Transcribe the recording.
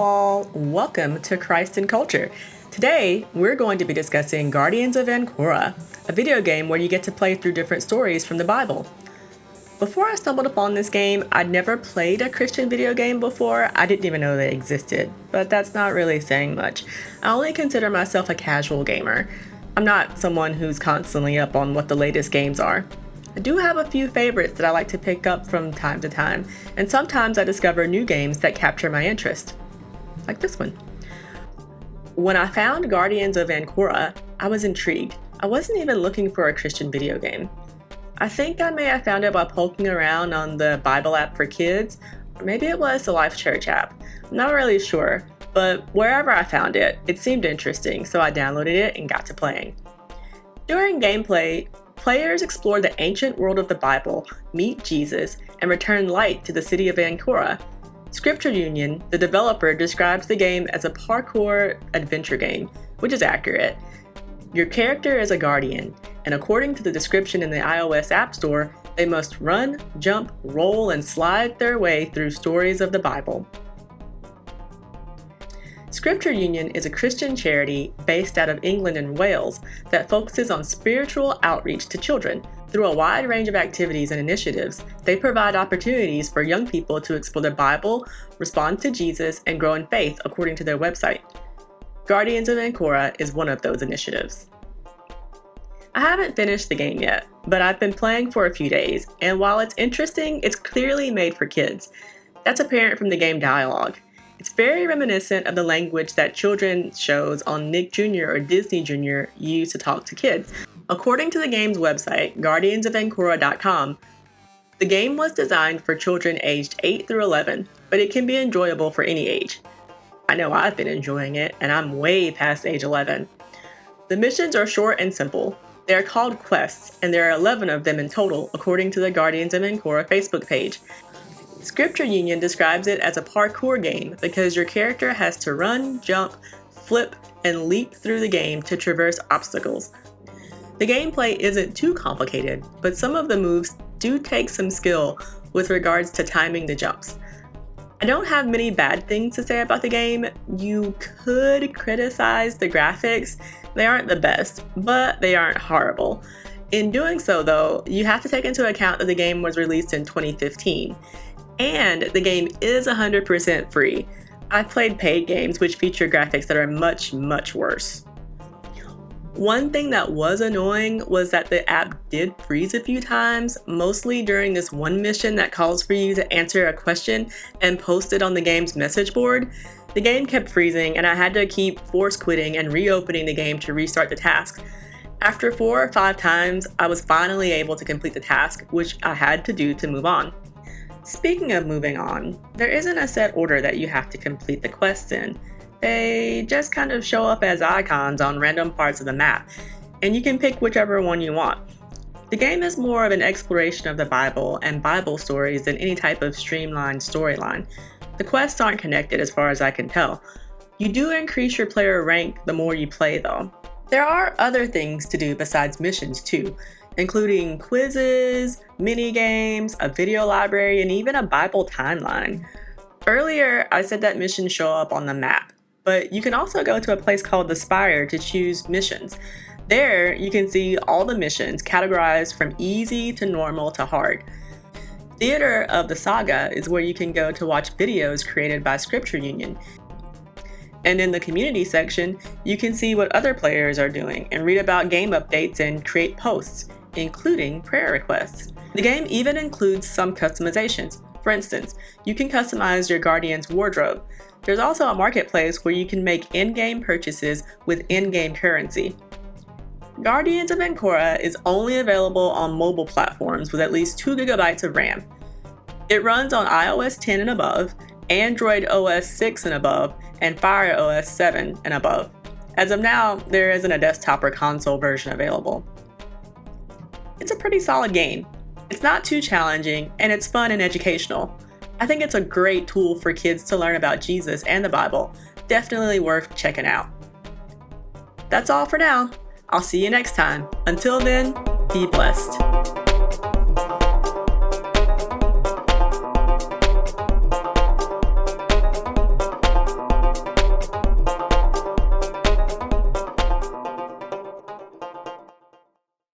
all, welcome to Christ in Culture. Today, we're going to be discussing Guardians of Ancora, a video game where you get to play through different stories from the Bible. Before I stumbled upon this game, I'd never played a Christian video game before. I didn't even know they existed, but that's not really saying much. I only consider myself a casual gamer. I'm not someone who's constantly up on what the latest games are. I do have a few favorites that I like to pick up from time to time, and sometimes I discover new games that capture my interest, like this one. When I found Guardians of Ancora, I was intrigued. I wasn't even looking for a Christian video game. I think I may have found it by poking around on the Bible app for kids, or maybe it was the Life Church app. I'm not really sure, but wherever I found it, it seemed interesting, so I downloaded it and got to playing. During gameplay, players explore the ancient world of the Bible, meet Jesus, and return light to the city of Ancora. Scripture Union, the developer, describes the game as a parkour adventure game, which is accurate. Your character is a guardian, and according to the description in the iOS App Store, they must run, jump, roll, and slide their way through stories of the Bible. Scripture Union is a Christian charity based out of England and Wales that focuses on spiritual outreach to children. Through a wide range of activities and initiatives, they provide opportunities for young people to explore the Bible, respond to Jesus, and grow in faith, according to their website. Guardians of Ancora is one of those initiatives. I haven't finished the game yet, but I've been playing for a few days, and while it's interesting, it's clearly made for kids. That's apparent from the game dialogue. It's very reminiscent of the language that children's shows on Nick Jr. or Disney Jr. use to talk to kids. According to the game's website, guardiansofancora.com, the game was designed for children aged 8 through 11, but it can be enjoyable for any age. I know I've been enjoying it, and I'm way past age 11. The missions are short and simple. They are called quests, and there are 11 of them in total, according to the Guardians of Ancora Facebook page. Scripture Union describes it as a parkour game because your character has to run, jump, flip, and leap through the game to traverse obstacles. The gameplay isn't too complicated, but some of the moves do take some skill with regards to timing the jumps. I don't have many bad things to say about the game. You could criticize the graphics. They aren't the best, but they aren't horrible. In doing so, though, you have to take into account that the game was released in 2015. And the game is 100% free. I've played paid games which feature graphics that are much, much worse. One thing that was annoying was that the app did freeze a few times, mostly during this one mission that calls for you to answer a question and post it on the game's message board. The game kept freezing and I had to keep force quitting and reopening the game to restart the task. After 4 or 5 times, I was finally able to complete the task, which I had to do to move on. Speaking of moving on, there isn't a set order that you have to complete the quests in. They just kind of show up as icons on random parts of the map, and you can pick whichever one you want. The game is more of an exploration of the Bible and Bible stories than any type of streamlined storyline. The quests aren't connected as far as I can tell. You do increase your player rank the more you play though. There are other things to do besides missions too, including quizzes, mini-games, a video library, and even a Bible timeline. Earlier, I said that missions show up on the map, but you can also go to a place called the Spire to choose missions. There, you can see all the missions categorized from easy to normal to hard. Theater of the Saga is where you can go to watch videos created by Scripture Union. And in the community section, you can see what other players are doing and read about game updates and create posts, including prayer requests. The game even includes some customizations. For instance, you can customize your Guardian's wardrobe. There's also a marketplace where you can make in-game purchases with in-game currency. Guardians of Ancora is only available on mobile platforms with at least 2 GB of RAM. It runs on iOS 10 and above, Android OS 6 and above, and Fire OS 7 and above. As of now, there isn't a desktop or console version available. It's a pretty solid game. It's not too challenging, and it's fun and educational. I think it's a great tool for kids to learn about Jesus and the Bible. Definitely worth checking out. That's all for now. I'll see you next time. Until then, be blessed.